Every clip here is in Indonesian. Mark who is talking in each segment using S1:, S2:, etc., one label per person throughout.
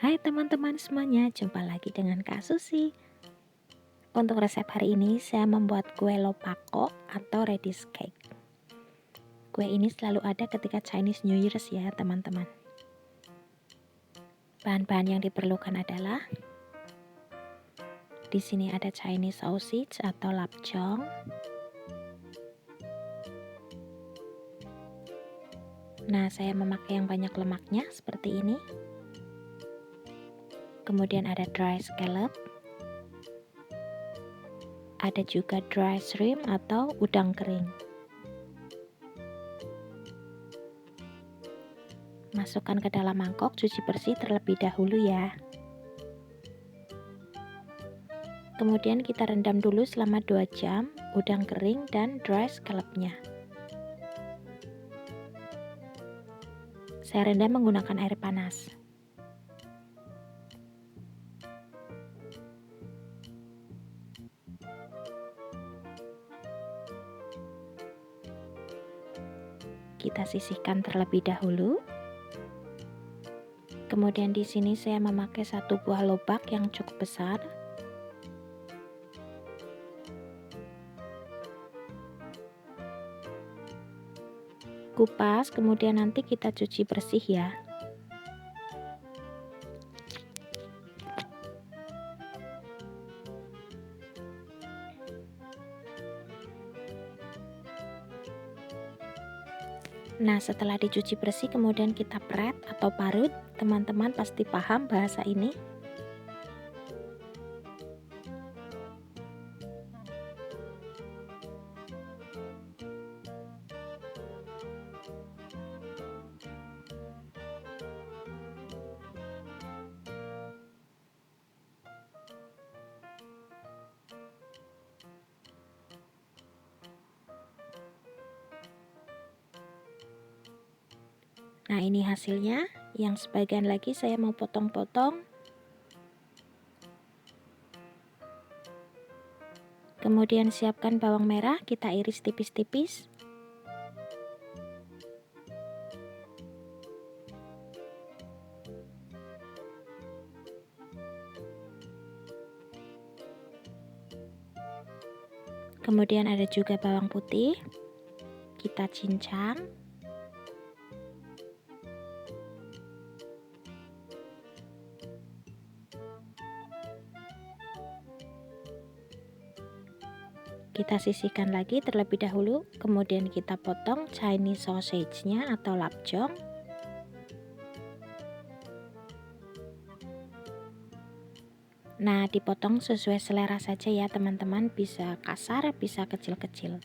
S1: Hai teman-teman semuanya, jumpa lagi dengan Kak Susi. Untuk resep hari ini saya membuat kue lopako atau radish cake. Kue ini selalu ada ketika Chinese New Year ya teman-teman. Bahan-bahan yang diperlukan adalah di sini ada Chinese sausage atau lapjong. Nah, saya memakai yang banyak lemaknya seperti ini. Kemudian ada dry scallop. Ada juga dry shrimp atau udang kering. Masukkan ke dalam mangkok, cuci bersih terlebih dahulu ya. Kemudian kita rendam dulu selama 2 jam udang kering dan dry scallopnya. Saya rendam menggunakan air panas. Kita sisihkan terlebih dahulu. Kemudian di sini saya memakai 1 buah lobak yang cukup besar. Kupas, kemudian nanti kita cuci bersih ya. Nah, setelah dicuci bersih kemudian kita pret atau parut. Teman-teman pasti paham bahasa ini. Nah, ini hasilnya. Yang sebagian lagi saya mau potong-potong. Kemudian siapkan bawang merah, kita iris tipis-tipis. Kemudian ada juga bawang putih. Kita cincang. Kita sisihkan lagi terlebih dahulu, kemudian kita potong Chinese sausage-nya atau lapjong. Nah, dipotong sesuai selera saja ya teman-teman, bisa kasar, bisa kecil-kecil.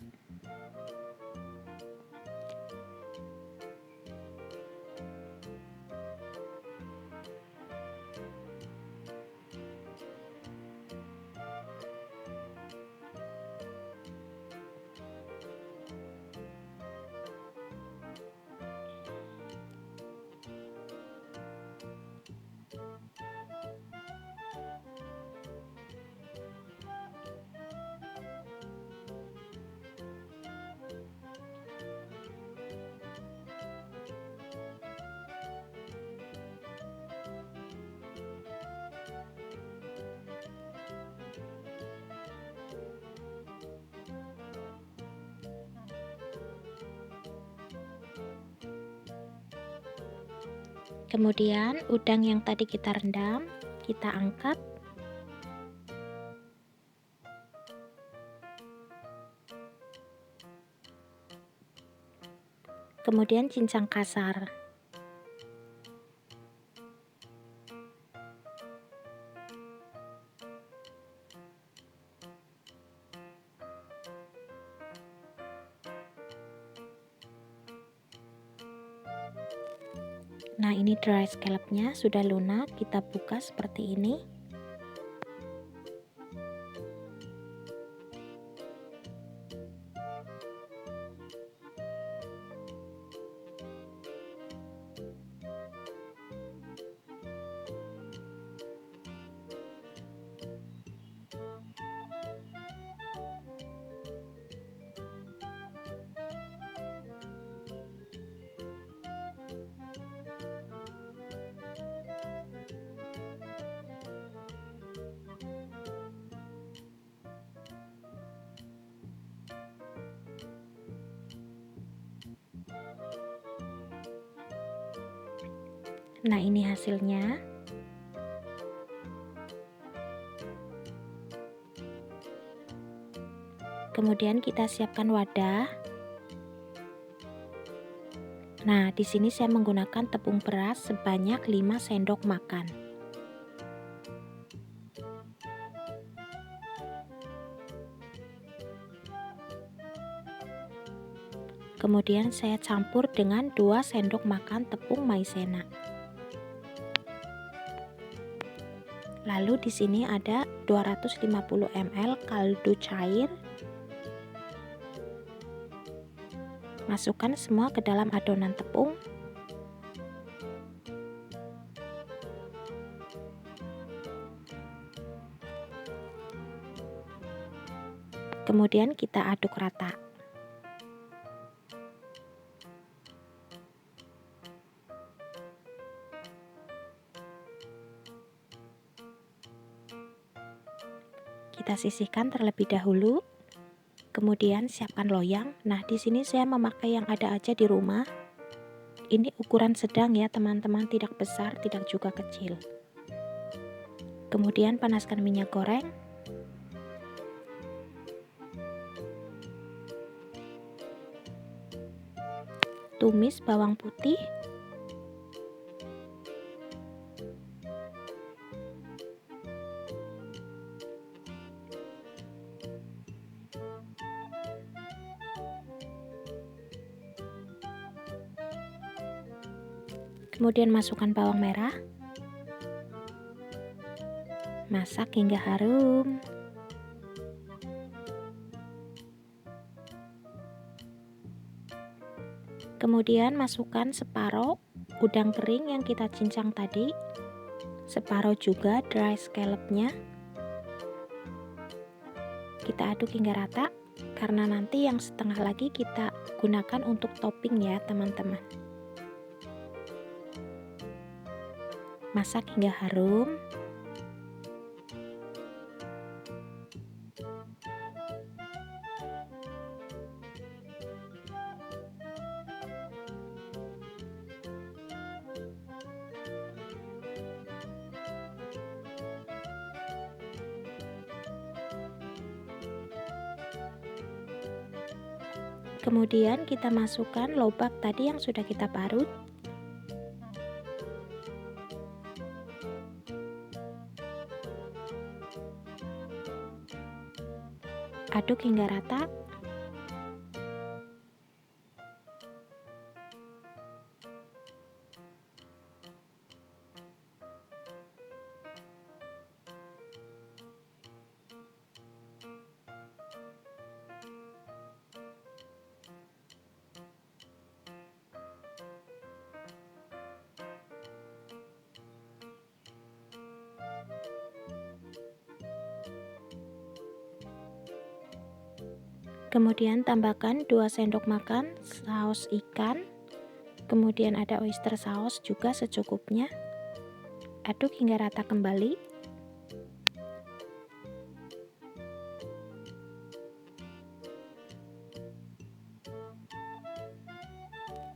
S1: Kemudian udang yang tadi kita rendam, kita angkat. Kemudian cincang kasar. Nah, ini dry scallopnya sudah lunak, kita buka seperti ini. Nah, ini hasilnya. Kemudian kita siapkan wadah. Nah, di sini saya menggunakan tepung beras sebanyak 5 sendok makan. Kemudian saya campur dengan 2 sendok makan tepung maizena. Lalu di sini ada 250 ml kaldu cair. Masukkan semua ke dalam adonan tepung. Kemudian kita aduk rata. Kita sisihkan terlebih dahulu. Kemudian siapkan loyang. Nah, di sini saya memakai yang ada aja di rumah. Ini ukuran sedang ya, teman-teman, tidak besar, tidak juga kecil. Kemudian panaskan minyak goreng. Tumis bawang putih. Kemudian masukkan bawang merah. Masak hingga harum. Kemudian masukkan separuh udang kering yang kita cincang tadi. Separuh juga dry scallopnya. Kita aduk hingga rata, karena nanti yang setengah lagi kita gunakan untuk topping ya, teman-teman. Masak hingga harum. Kemudian kita masukkan lobak tadi yang sudah kita parut. Aduk hingga rata. Kemudian tambahkan 2 sendok makan saus ikan. Kemudian ada oyster sauce juga secukupnya. Aduk hingga rata kembali.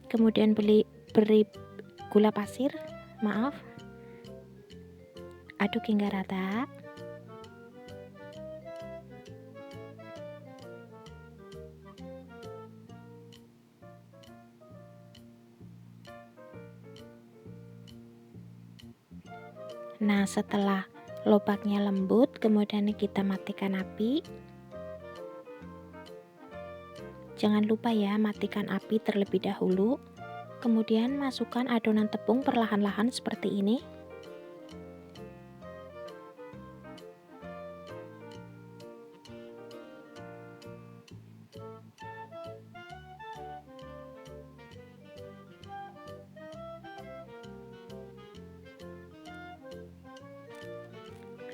S1: Kemudian beri gula pasir, aduk hingga rata. Nah, setelah lobaknya lembut, kemudian kita matikan api. Jangan lupa ya, matikan api terlebih dahulu. Kemudian masukkan adonan tepung perlahan-lahan seperti ini.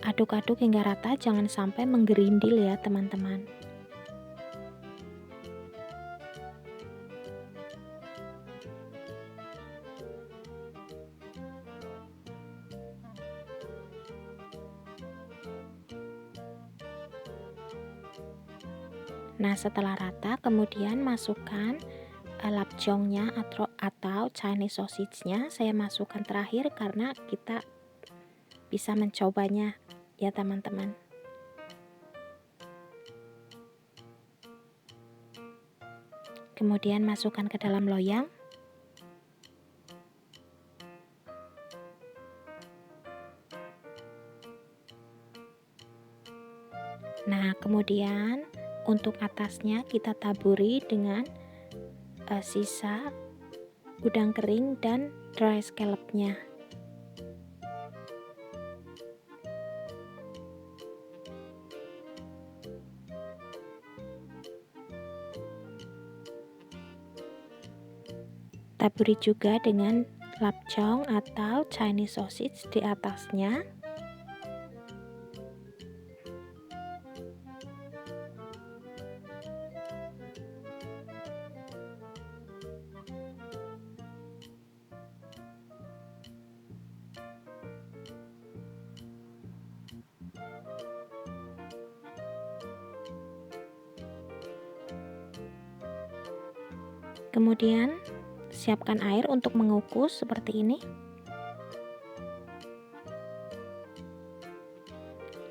S1: Aduk-aduk hingga rata, jangan sampai menggerindil ya, teman-teman. Nah, setelah rata, kemudian masukkan lapjongnya atau Chinese sausage-nya saya masukkan terakhir karena kita bisa mencobanya ya teman-teman. Kemudian masukkan ke dalam loyang. Nah, kemudian untuk atasnya kita taburi dengan sisa udang kering dan dry scallop-nya. Taburi juga dengan lapjong atau Chinese sausage di atasnya. Kemudian siapkan air untuk mengukus seperti ini.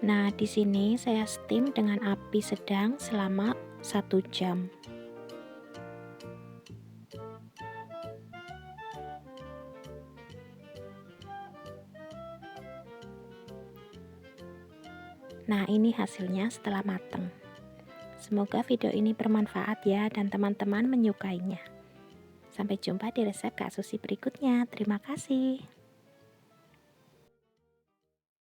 S1: Nah, di sini saya steam dengan api sedang selama 1 jam. Nah, ini hasilnya setelah matang. Semoga video ini bermanfaat ya dan teman-teman menyukainya. Sampai jumpa di resep Kak Susi berikutnya. Terima kasih.